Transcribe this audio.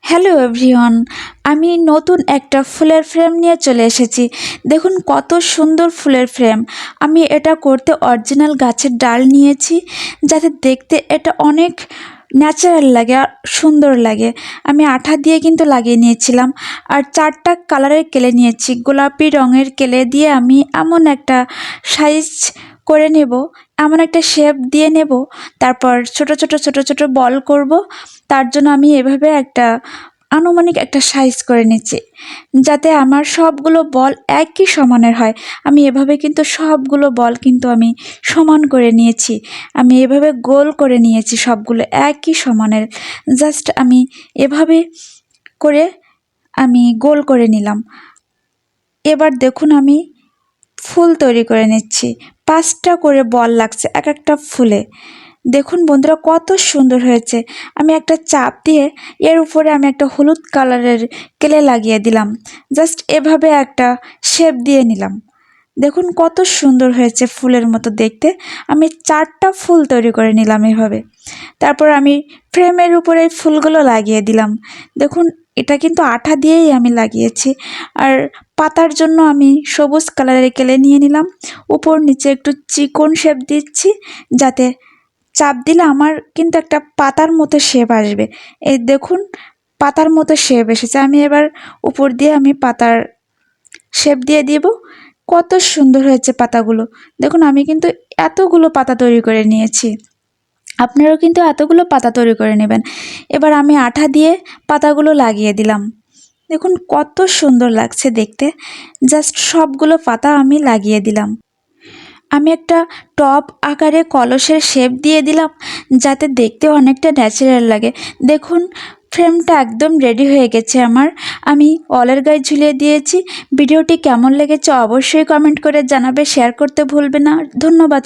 Hello everyone, আমি নতুন একটা ফুলের ফ্রেম নিয়ে চলে এসেছি। দেখুন কত সুন্দর ফুলের ফ্রেম। আমি এটা করতে অরিজিনাল গাছের ডাল নিয়েছি, যাতে দেখতে এটা অনেক ন্যাচারাল লাগে আর সুন্দর লাগে। আমি আঠা দিয়ে কিন্তু লাগিয়ে নিয়েছিলাম, আর 4টা কালারের কেলে নিয়েছি। গোলাপি রঙের কেলে দিয়ে আমি এমন একটা সাইজ করে নেব, এমন একটা শেপ দিয়ে নেব, তারপর ছোট ছোট ছোট ছোট বল করব। তার জন্য আমি এভাবে একটা আনুমানিক একটা সাইজ করে নিচ্ছি, যাতে আমার সবগুলো বল একই সমানের হয়। আমি এভাবে কিন্তু সবগুলো বল কিন্তু আমি সমান করে নিয়েছি। আমি এভাবে গোল করে নিয়েছি সবগুলো একই সমানের। জাস্ট আমি এভাবে করে আমি গোল করে নিলাম। এবার দেখুন আমি ফুল তৈরি করে নিচ্ছি। 5টা করে বল লাগছে এক একটা ফুলে। দেখুন বন্ধুরা কত সুন্দর হয়েছে। আমি একটা চাপ দিয়ে এর উপরে আমি একটা হলুদ কালারের ক্লে লাগিয়ে দিলাম। জাস্ট এভাবে একটা শেপ দিয়ে নিলাম। দেখুন কত সুন্দর হয়েছে ফুলের মতো দেখতে। আমি 4টা ফুল তৈরি করে নিলাম এভাবে। তারপর আমি ফ্রেমের উপরে ফুলগুলো লাগিয়ে দিলাম। দেখুন এটা কিন্তু আঠা দিয়েই আমি লাগিয়েছি। আর পাতার জন্য আমি সবুজ কালারের কেলে নিয়ে নিলাম। উপর নিচে একটু চিকন শেপ দিচ্ছি, যাতে চাপ দিলে আমার কিন্তু একটা পাতার মতো শেপ আসবে। এই দেখুন পাতার মতো শেপ এসেছে। আমি এবার উপর দিয়ে আমি পাতার শেপ দিয়ে দিব। কত সুন্দর হয়েছে পাতাগুলো। দেখুন আমি কিন্তু এতগুলো পাতা তৈরি করে নিয়েছি। আপনারাও কিন্তু এতগুলো পাতা তৈরি করে নেবেন। এবার আমি আঠা দিয়ে পাতাগুলো লাগিয়ে দিলাম। দেখুন কত সুন্দর লাগছে দেখতে। জাস্ট সবগুলো পাতা আমি লাগিয়ে দিলাম। আমি একটা টব আকারে কলসের শেপ দিয়ে দিলাম, যাতে দেখতে অনেকটা ন্যাচারাল লাগে। দেখুন ফ্রেমটা একদম রেডি হয়ে গেছে আমার। আমি ওয়ালের গায়ে ঝুলিয়ে দিয়েছি। ভিডিওটি কেমন লেগেছে অবশ্যই কমেন্ট করে জানাবে, শেয়ার করতে ভুলবে না। ধন্যবাদ।